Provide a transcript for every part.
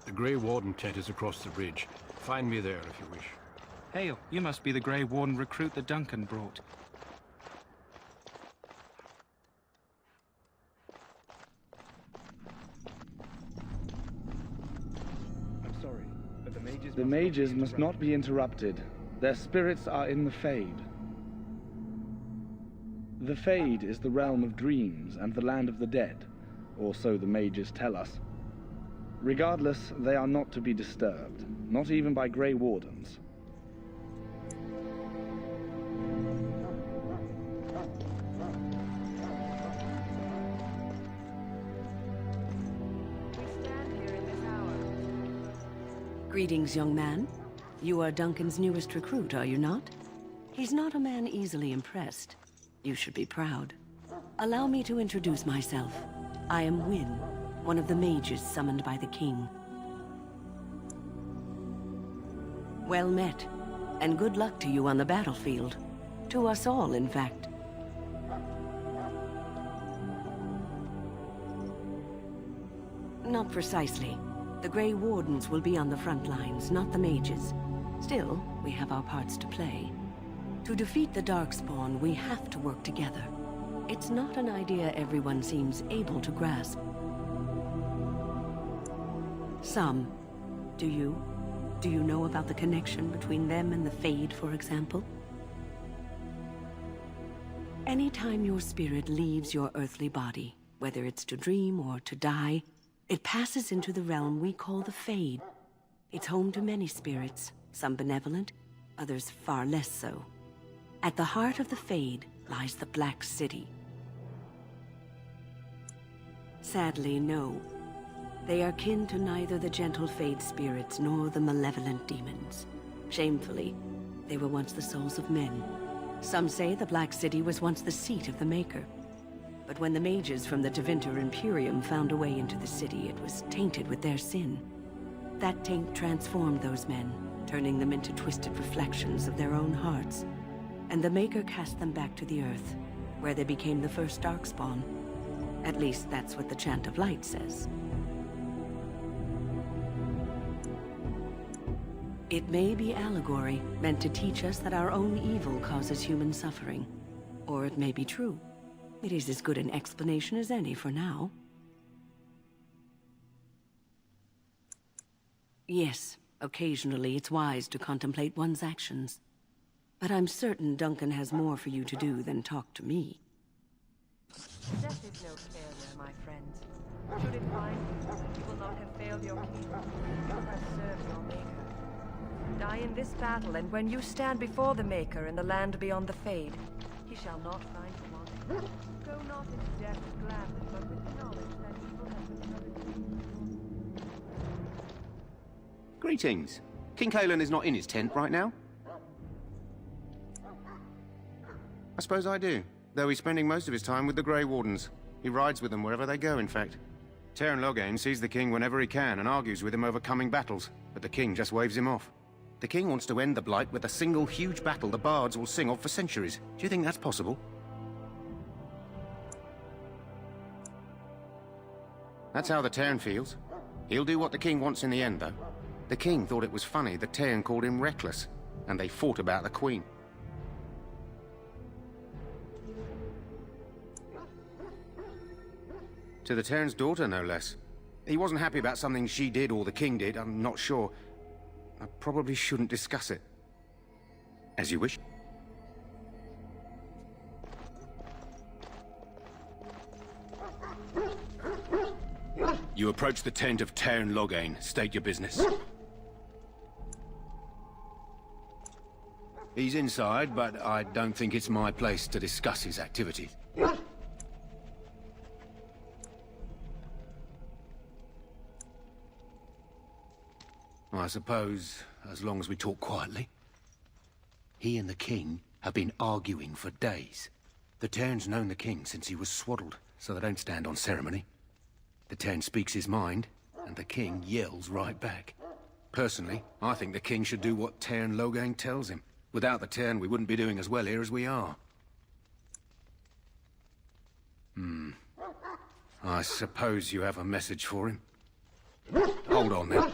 The Grey Warden tent is across the bridge. Find me there if you wish. Hail, you must be the Grey Warden recruit that Duncan brought. I'm sorry, but the mages must not be interrupted. Their spirits are in the Fade. The Fade is the realm of dreams and the land of the dead, or so the mages tell us. Regardless, they are not to be disturbed, not even by Grey Wardens. Greetings, young man. You are Duncan's newest recruit, are you not? He's not a man easily impressed. You should be proud. Allow me to introduce myself. I am Wynne, one of the mages summoned by the king. Well met, and good luck to you on the battlefield. To us all, in fact. Not precisely. The Grey Wardens will be on the front lines, not the mages. Still, we have our parts to play. To defeat the Darkspawn, we have to work together. It's not an idea everyone seems able to grasp. Some. Do you? Do you know about the connection between them and the Fade, for example? Anytime your spirit leaves your earthly body, whether it's to dream or to die, it passes into the realm we call the Fade. It's home to many spirits, some benevolent, others far less so. At the heart of the Fade lies the Black City. Sadly, no. They are kin to neither the gentle Fade spirits nor the malevolent demons. Shamefully, they were once the souls of men. Some say the Black City was once the seat of the Maker. But when the mages from the Tevinter Imperium found a way into the city, it was tainted with their sin. That taint transformed those men, turning them into twisted reflections of their own hearts. And the Maker cast them back to the Earth, where they became the first Darkspawn. At least that's what the Chant of Light says. It may be allegory, meant to teach us that our own evil causes human suffering. Or it may be true. It is as good an explanation as any for now. Yes, occasionally it's wise to contemplate one's actions. But I'm certain Duncan has more for you to do than talk to me. Death is no failure, my friends. Should it find you, you will not have failed your king. You have served your Maker. Die in this battle, and when you stand before the Maker in the land beyond the Fade, he shall not find you wanting. Go not into death gladly, but with the knowledge that evil has been covered. Greetings. King Kalen is not in his tent right now? I suppose I do, though he's spending most of his time with the Grey Wardens. He rides with them wherever they go, in fact. Teyrn Loghain sees the king whenever he can and argues with him over coming battles, but the king just waves him off. The king wants to end the Blight with a single huge battle the bards will sing of for centuries. Do you think that's possible? That's how the Teyrn feels. He'll do what the king wants in the end, though. The king thought it was funny that Teyrn called him reckless, and they fought about the queen. To the Teyrn's daughter, no less. He wasn't happy about something she did or the king did, I'm not sure. I probably shouldn't discuss it. As you wish. You approach the tent of Teyrn Loghain. State your business. He's inside, but I don't think it's my place to discuss his activities. I suppose, as long as we talk quietly. He and the king have been arguing for days. The Teyrn's known the king since he was swaddled, so they don't stand on ceremony. The Teyrn speaks his mind, and the king yells right back. Personally, I think the king should do what Teyrn Loghain tells him. Without the Teyrn, we wouldn't be doing as well here as we are. I suppose you have a message for him. Hold on then.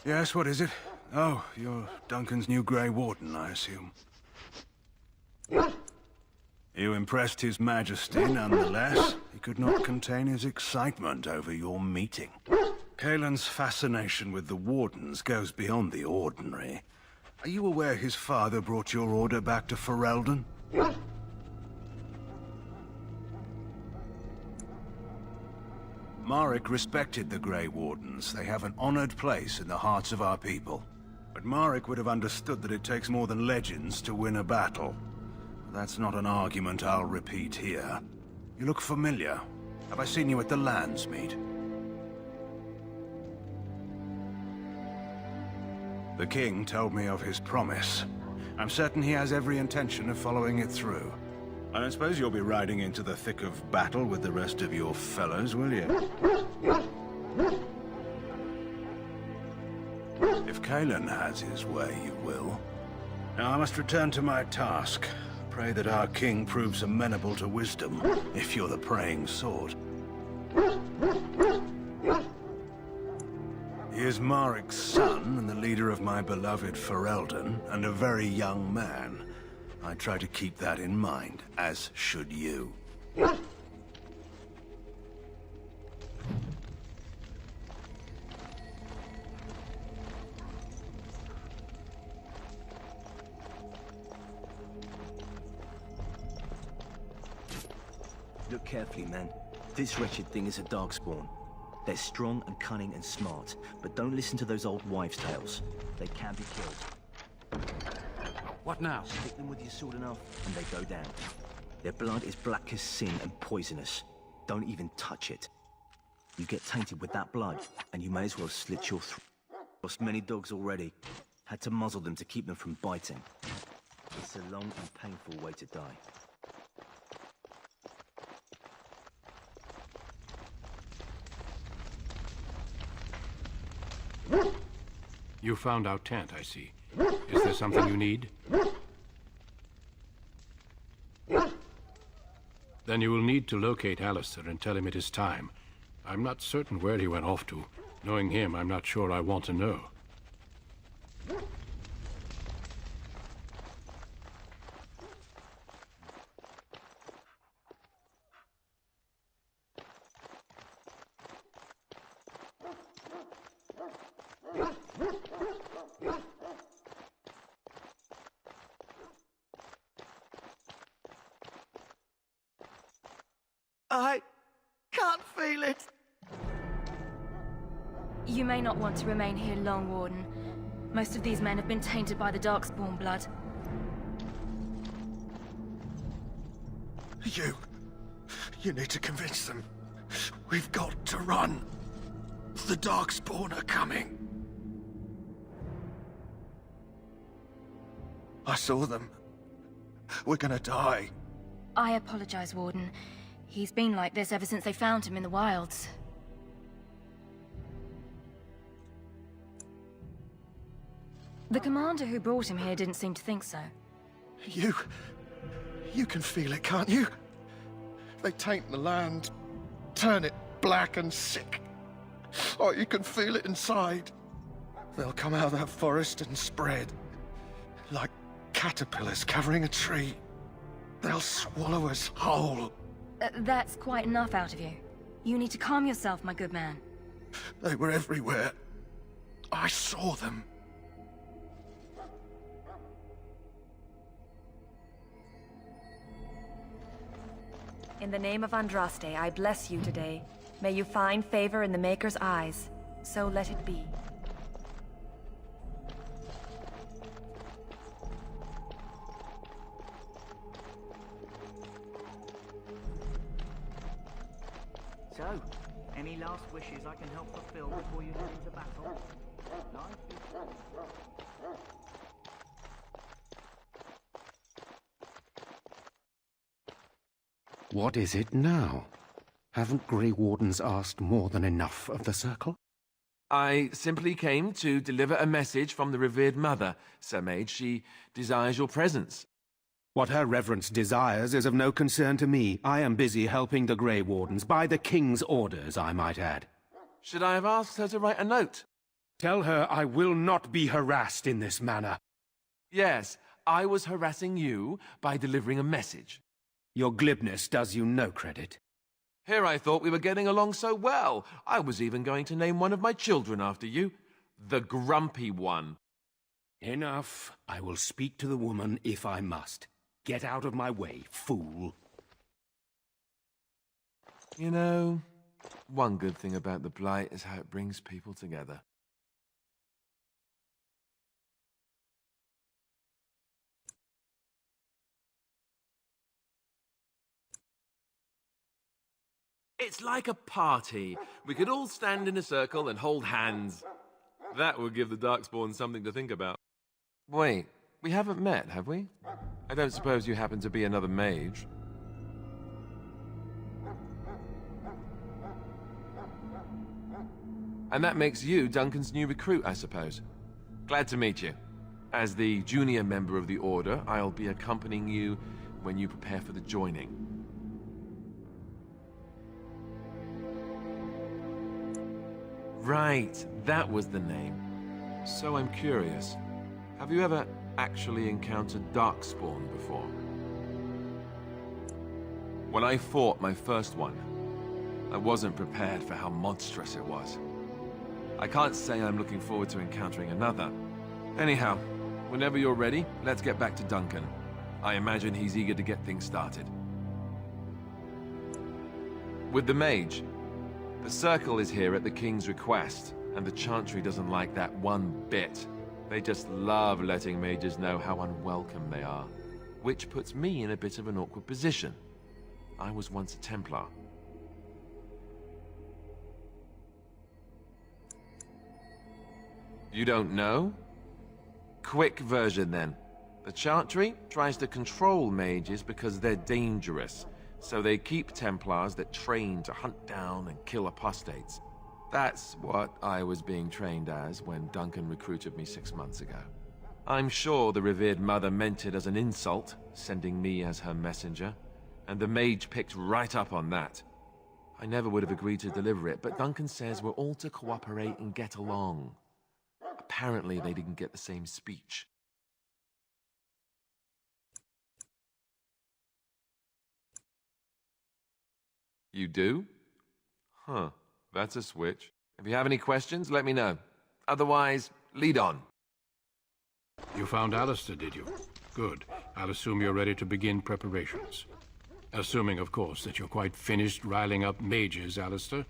Yes, what is it? Oh, you're Duncan's new Grey Warden, I assume. You impressed His Majesty nonetheless. He could not contain his excitement over your meeting. Kaelin's fascination with the Wardens goes beyond the ordinary. Are you aware his father brought your order back to Ferelden? Marek respected the Grey Wardens. They have an honored place in the hearts of our people. But Marek would have understood that it takes more than legends to win a battle. That's not an argument I'll repeat here. You look familiar. Have I seen you at the Landsmeet? The king told me of his promise. I'm certain he has every intention of following it through. I don't suppose you'll be riding into the thick of battle with the rest of your fellows, will you? If Kaelin has his way, you will. Now I must return to my task. Pray that our king proves amenable to wisdom, if you're the praying sort. He is Marek's son, and the leader of my beloved Ferelden, and a very young man. I try to keep that in mind, as should you. Look carefully, man. This wretched thing is a Darkspawn. They're strong and cunning and smart, but don't listen to those old wives' tales. They can be killed. What now? Hit them with your sword enough, and they go down. Their blood is black as sin and poisonous. Don't even touch it. You get tainted with that blood, and you may as well slit your throat. Lost many dogs already. Had to muzzle them to keep them from biting. It's a long and painful way to die. You found our tent, I see. Is there something you need? Then you will need to locate Allistair and tell him it is time. I'm not certain where he went off to. Knowing him, I'm not sure I want to know. I can't feel it. You may not want to remain here long, Warden. Most of these men have been tainted by the Darkspawn blood. You need to convince them. We've got to run. The Darkspawn are coming. I saw them. We're gonna die. I apologize, Warden. He's been like this ever since they found him in the wilds. The commander who brought him here didn't seem to think so. You can feel it, can't you? They taint the land, turn it black and sick. Oh, you can feel it inside. They'll come out of that forest and spread. Like caterpillars covering a tree. They'll swallow us whole. That's quite enough out of you. You need to calm yourself, my good man. They were everywhere. I saw them. In the name of Andraste, I bless you today. May you find favor in the Maker's eyes. So let it be. So, any last wishes I can help fulfill before you head into battle? What is it now? Haven't Grey Wardens asked more than enough of the Circle? I simply came to deliver a message from the revered mother, Sir Mage. She desires your presence. What her reverence desires is of no concern to me. I am busy helping the Grey Wardens, by the King's orders, I might add. Should I have asked her to write a note? Tell her I will not be harassed in this manner. Yes, I was harassing you by delivering a message. Your glibness does you no credit. Here I thought we were getting along so well. I was even going to name one of my children after you. The Grumpy One. Enough. I will speak to the woman if I must. Get out of my way, fool. You know, one good thing about the Blight is how it brings people together. It's like a party. We could all stand in a circle and hold hands. That would give the Darkspawn something to think about. Wait, we haven't met, have we? I don't suppose you happen to be another mage. And that makes you Duncan's new recruit, I suppose. Glad to meet you. As the junior member of the Order, I'll be accompanying you when you prepare for the joining. Right, that was the name. So I'm curious. Have you ever actually encountered Darkspawn before? When I fought my first one, I wasn't prepared for how monstrous it was. I can't say I'm looking forward to encountering another. Anyhow, whenever you're ready, let's get back to Duncan. I imagine he's eager to get things started. With the mage, the Circle is here at the King's request, and the Chantry doesn't like that one bit. They just love letting mages know how unwelcome they are, which puts me in a bit of an awkward position. I was once a Templar. You don't know? Quick version then. The Chantry tries to control mages because they're dangerous, so they keep Templars that train to hunt down and kill apostates. That's what I was being trained as when Duncan recruited me 6 months ago. I'm sure the revered mother meant it as an insult, sending me as her messenger, and the mage picked right up on that. I never would have agreed to deliver it, but Duncan says we're all to cooperate and get along. Apparently they didn't get the same speech. You do? Huh, that's a switch. If you have any questions, let me know. Otherwise, lead on. You found Allistair, did you? Good. I'll assume you're ready to begin preparations. Assuming, of course, that you're quite finished riling up mages, Allistair.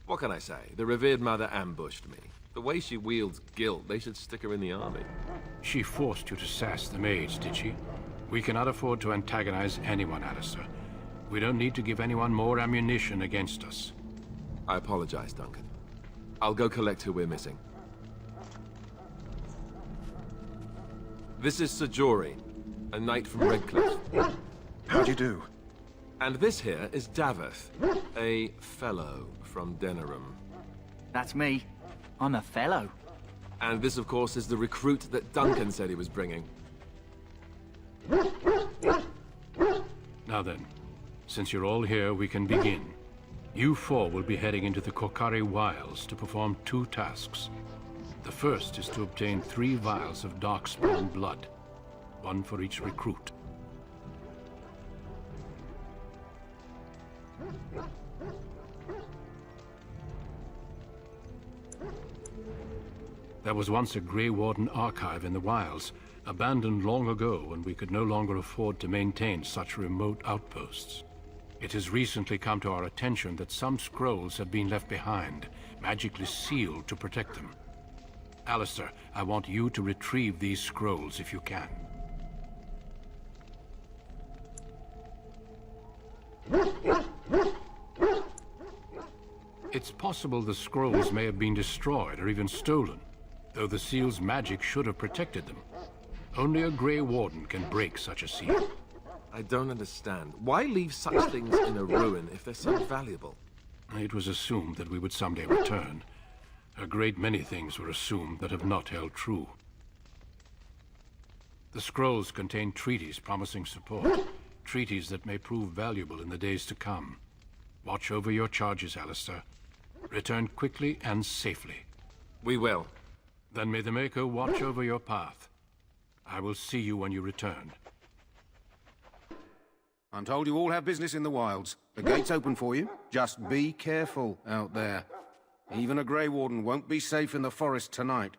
What can I say? The revered mother ambushed me. The way she wields guilt, they should stick her in the army. She forced you to sass the mage, did she? We cannot afford to antagonize anyone, Allistair. We don't need to give anyone more ammunition against us. I apologize, Duncan. I'll go collect who we're missing. This is Sajori, a knight from Redcliffe. How do you do? And this here is Daveth, a fellow from Denerim. That's me. I'm a fellow. And this, of course, is the recruit that Duncan said he was bringing. Now then, since you're all here, we can begin. You four will be heading into the Korcari Wilds to perform 2 tasks. The first is to obtain 3 vials of Darkspawn blood, 1 for each recruit. There was once a Grey Warden archive in the wilds, abandoned long ago when we could no longer afford to maintain such remote outposts. It has recently come to our attention that some scrolls have been left behind, magically sealed to protect them. Allistair, I want you to retrieve these scrolls if you can. It's possible the scrolls may have been destroyed or even stolen, though the seal's magic should have protected them. Only a Grey Warden can break such a seal. I don't understand. Why leave such things in a ruin if they're so valuable? It was assumed that we would someday return. A great many things were assumed that have not held true. The scrolls contain treaties promising support, treaties that may prove valuable in the days to come. Watch over your charges, Allistair. Return quickly and safely. We will. Then may the Maker watch over your path. I will see you when you return. I'm told you all have business in the wilds. The gate's open for you. Just be careful out there. Even a Grey Warden won't be safe in the forest tonight.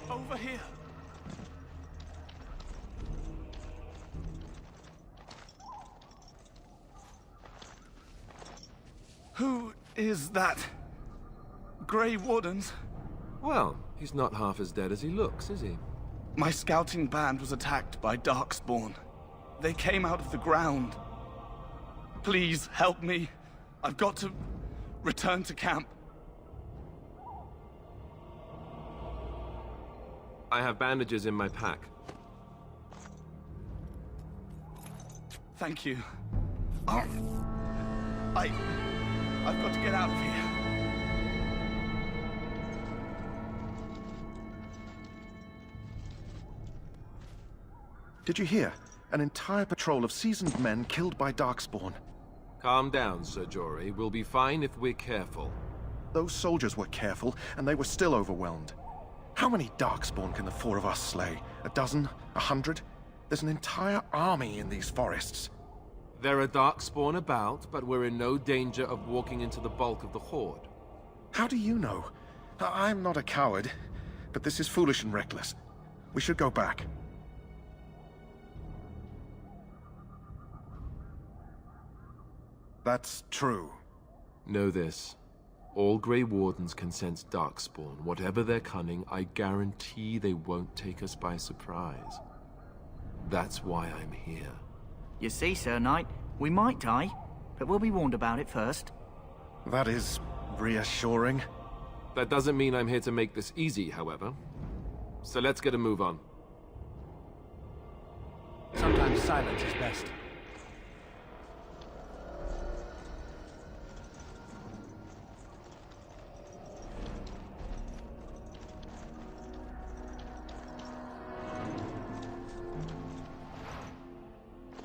Over here. Who is that? Grey Wardens? Well, he's not half as dead as he looks, is he? My scouting band was attacked by Darkspawn. They came out of the ground. Please help me. I've got to return to camp. I have bandages in my pack. Thank you. I've got to get out of here. Did you hear? An entire patrol of seasoned men killed by Darkspawn. Calm down, Sir Jory. We'll be fine if we're careful. Those soldiers were careful, and they were still overwhelmed. How many Darkspawn can the four of us slay? A dozen? 100? There's an entire army in these forests. There are Darkspawn about, but we're in no danger of walking into the bulk of the Horde. How do you know? I'm not a coward, but this is foolish and reckless. We should go back. That's true. Know this. All Grey Wardens can sense Darkspawn. Whatever their cunning, I guarantee they won't take us by surprise. That's why I'm here. You see, Sir Knight, we might die, but we'll be warned about it first. That is reassuring. That doesn't mean I'm here to make this easy, however. So let's get a move on. Sometimes silence is best.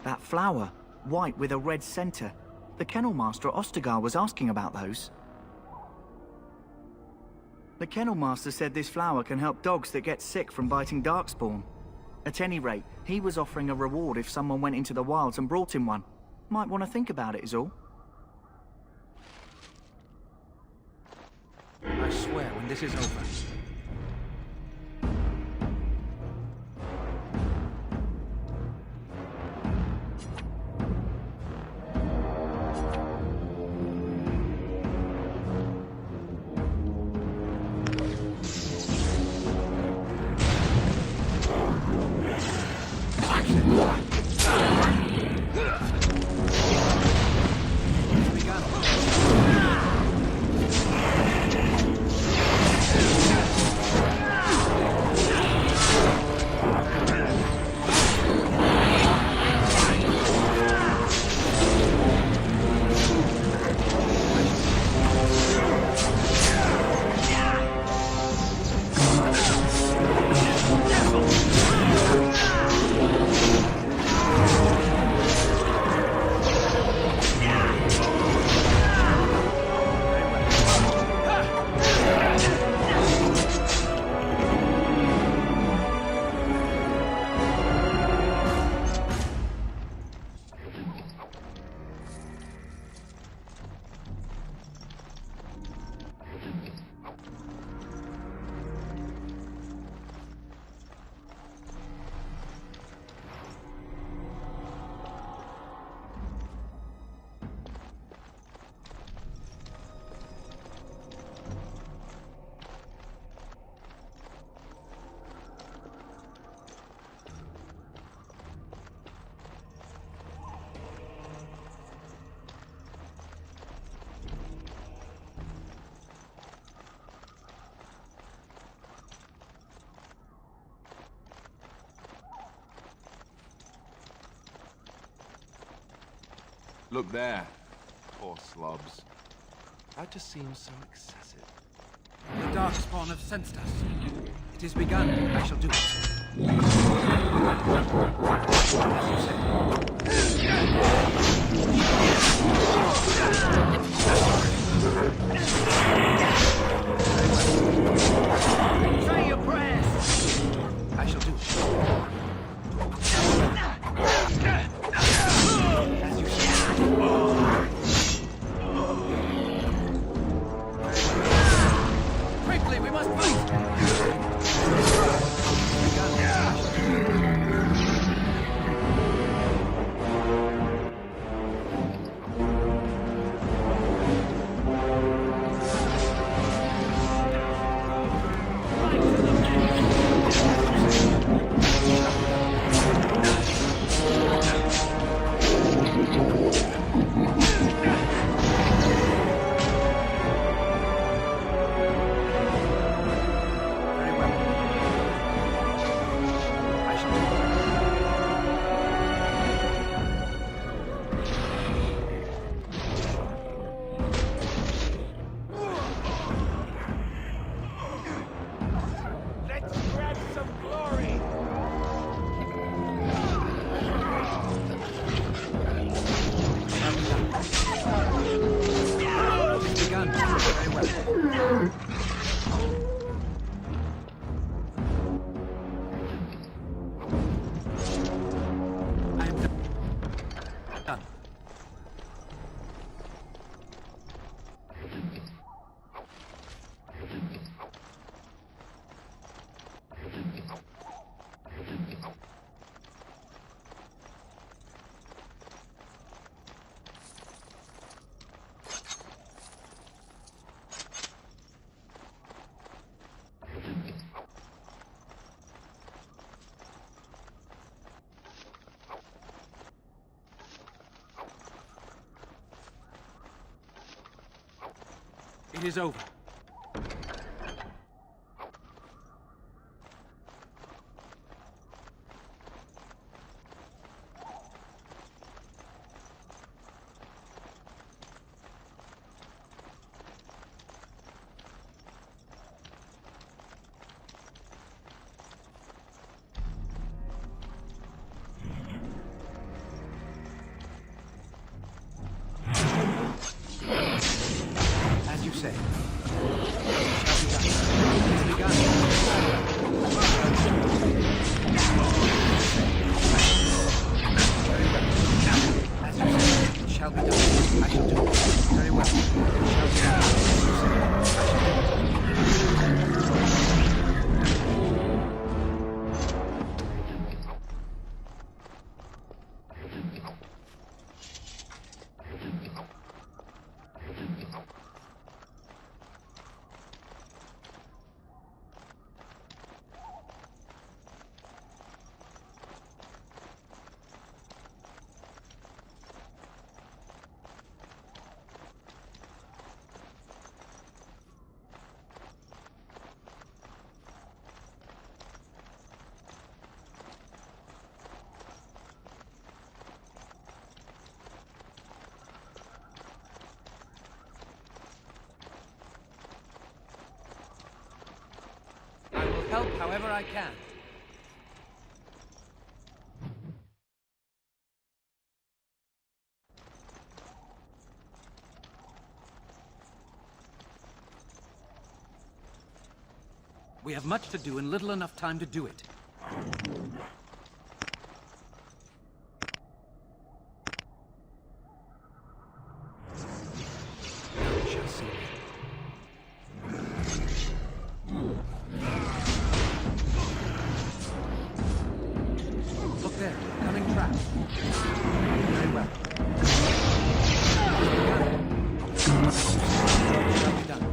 That flower, white with a red center. The Kennel Master at Ostagar was asking about those. The Kennel Master said this flower can help dogs that get sick from biting Darkspawn. At any rate, he was offering a reward if someone went into the wilds and brought him one. Might want to think about it is all. I swear, when this is over... Look there. Poor slobs. That just seems so excessive. The Darkspawn have sensed us. It is begun. I shall do it. Say your prayers! I shall do it. As you say. Quickly, we must fight! It is over. As you say. Shall be done. I shall do it. Very well. Shall be done. Help however I can. We have much to do and little enough time to do it. We shall see. Look there, coming trap. Very well. Shall be done.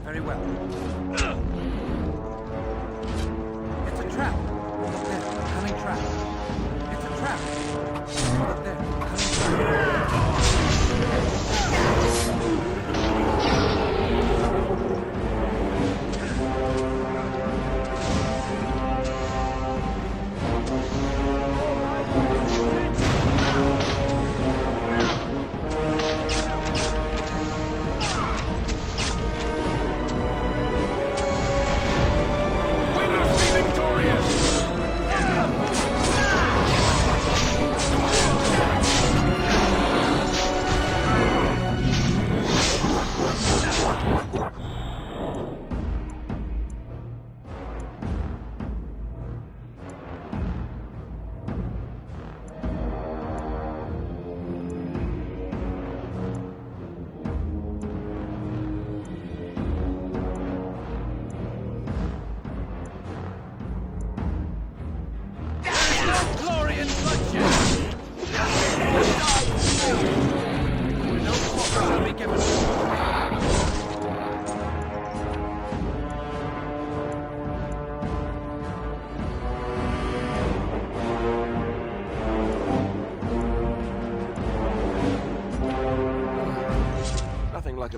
Very well. It's a trap. Look there, coming trap. It's a trap. Look there, coming trap.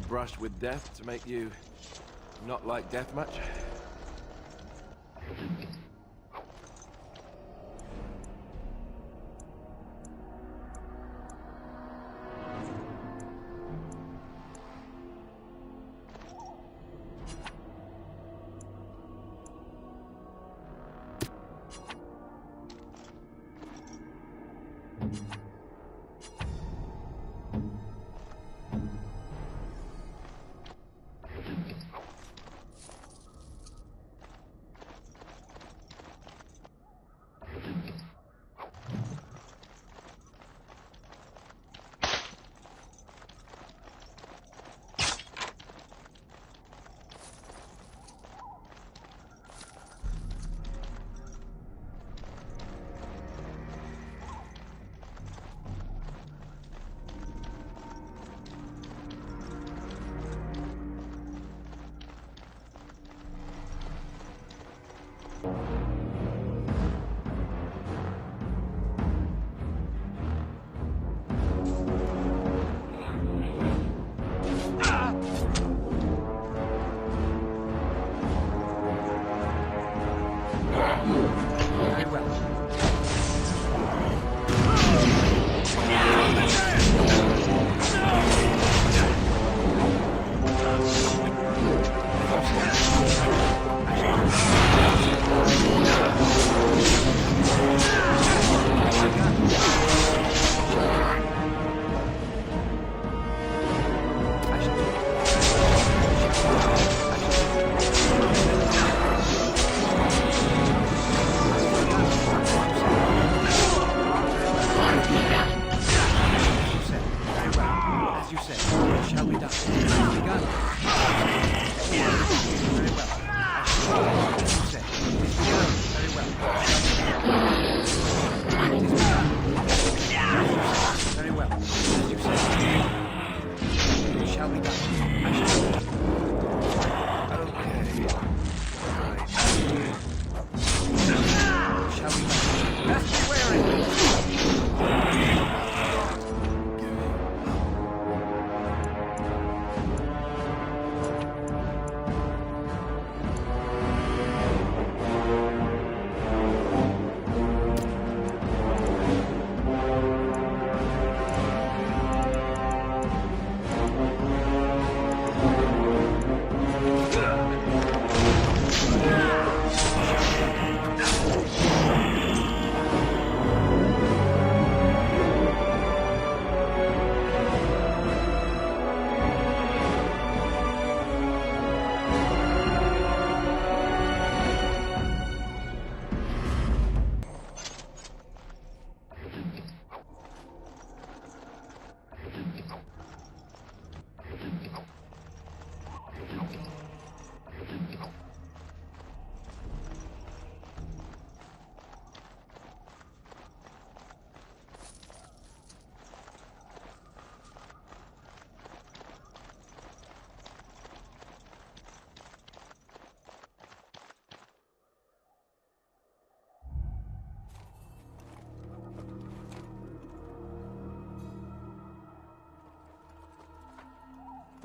brushed with death to make you not like death much?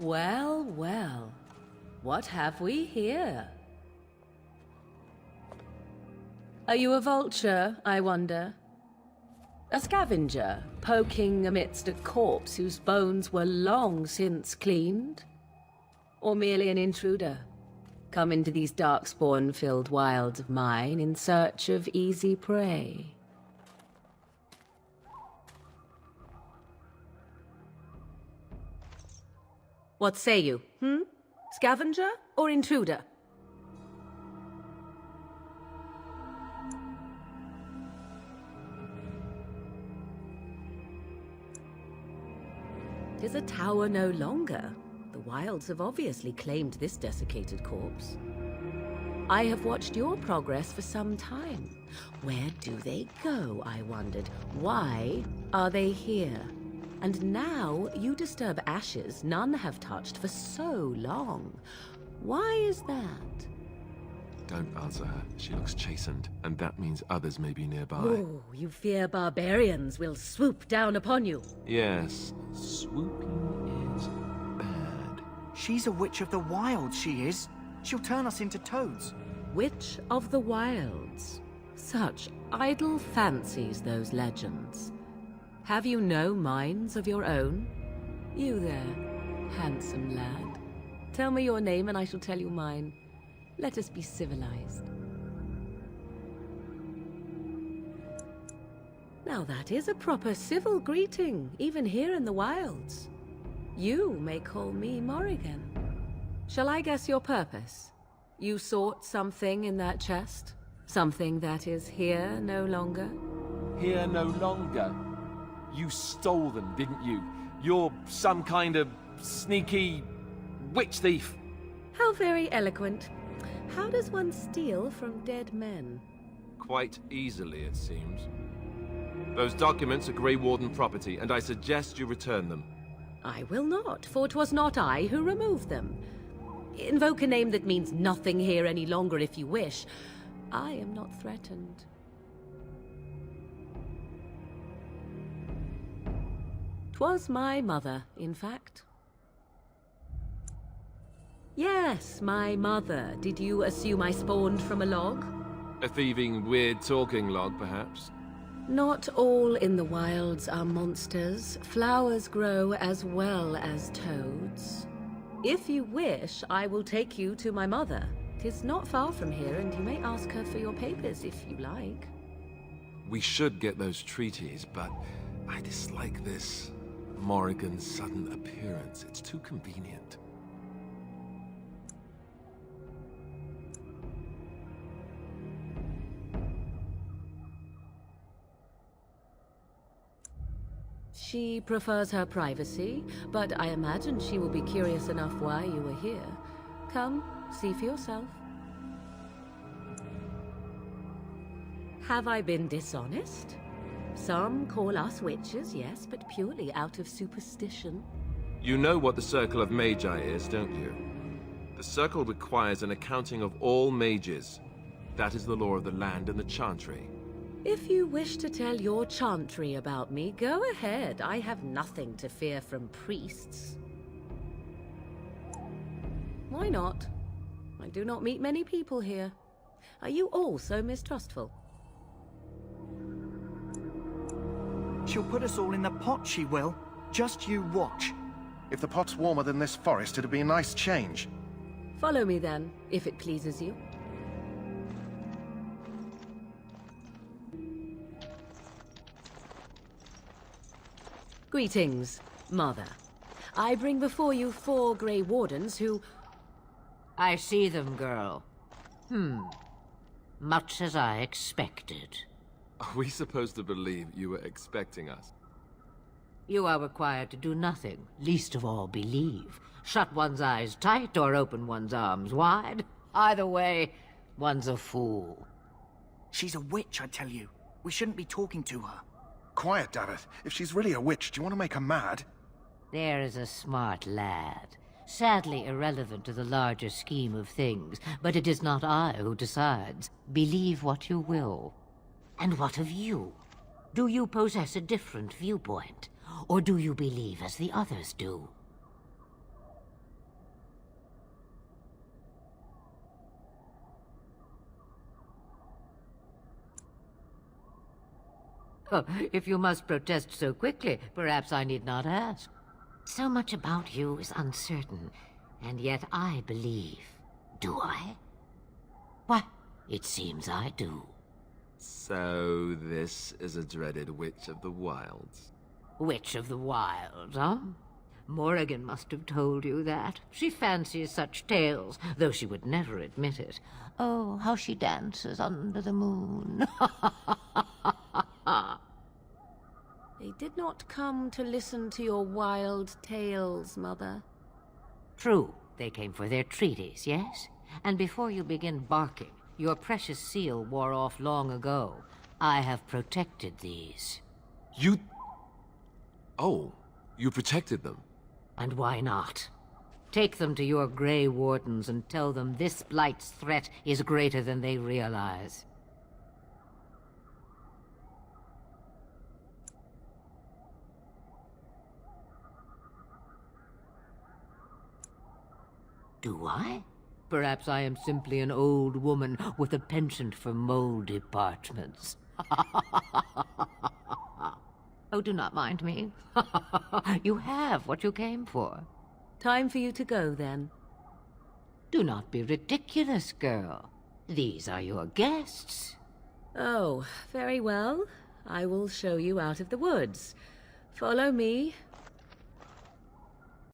Well, well. What have we here? Are you a vulture, I wonder? A scavenger, poking amidst a corpse whose bones were long since cleaned? Or merely an intruder, come into these darkspawn-filled wilds of mine in search of easy prey? What say you, Scavenger or intruder? Tis a tower no longer. The wilds have obviously claimed this desiccated corpse. I have watched your progress for some time. Where do they go, I wondered? Why are they here? And now you disturb ashes none have touched for so long. Why is that? Don't answer her. She looks chastened, and that means others may be nearby. Oh, you fear barbarians will swoop down upon you. Yes, swooping is bad. She's a witch of the wilds, she is. She'll turn us into toads. Witch of the Wilds. Such idle fancies, those legends. Have you no minds of your own? You there, handsome lad. Tell me your name and I shall tell you mine. Let us be civilized. Now that is a proper civil greeting, even here in the wilds. You may call me Morrigan. Shall I guess your purpose? You sought something in that chest? Something that is here no longer? Here no longer. You stole them, didn't you? You're some kind of sneaky witch thief. How very eloquent. How does one steal from dead men? Quite easily, it seems. Those documents are Grey Warden property, and I suggest you return them. I will not, for 'twas not I who removed them. Invoke a name that means nothing here any longer if you wish. I am not threatened. 'Twas my mother, in fact. Yes, my mother. Did you assume I spawned from a log? A thieving, weird-talking log, perhaps? Not all in the wilds are monsters. Flowers grow as well as toads. If you wish, I will take you to my mother. 'Tis not far from here, and you may ask her for your papers if you like. We should get those treaties, but I dislike this Morrigan's sudden appearance. It's too convenient. She prefers her privacy, but I imagine she will be curious enough why you are here. Come, see for yourself. Have I been dishonest? Some call us witches, yes, but purely out of superstition. You know what the Circle of Magi is, don't you? The Circle requires an accounting of all mages. That is the law of the land and the Chantry. If you wish to tell your chantry about me, go ahead. I have nothing to fear from priests. Why not? I do not meet many people here. Are you all so mistrustful? She'll put us all in the pot, she will. Just you watch. If the pot's warmer than this forest, it'd be a nice change. Follow me then, if it pleases you. Greetings, Mother. I bring before you 4 Grey Wardens who... I see them, girl. Much as I expected. Are we supposed to believe you were expecting us? You are required to do nothing, least of all believe. Shut one's eyes tight or open one's arms wide. Either way, one's a fool. She's a witch, I tell you. We shouldn't be talking to her. Quiet, Davith. If she's really a witch, do you want to make her mad? There is a smart lad. Sadly irrelevant to the larger scheme of things, but it is not I who decides. Believe what you will. And what of you? Do you possess a different viewpoint? Or do you believe as the others do? Oh, if you must protest so quickly, perhaps I need not ask. So much about you is uncertain, and yet I believe. Do I? Why, it seems I do. So this is a dreaded Witch of the Wilds. Witch of the Wilds, huh? Morrigan must have told you that. She fancies such tales, though she would never admit it. Oh, how she dances under the moon. They did not come to listen to your wild tales, Mother. True, they came for their treaties, yes? And before you begin barking, your precious seal wore off long ago. I have protected these. You... Oh, you protected them? And why not? Take them to your Grey Wardens and tell them this Blight's threat is greater than they realize. Do I? Perhaps I am simply an old woman with a penchant for moldy parchments. Oh, do not mind me. You have what you came for. Time for you to go, then. Do not be ridiculous, girl. These are your guests. Oh, very well. I will show you out of the woods. Follow me,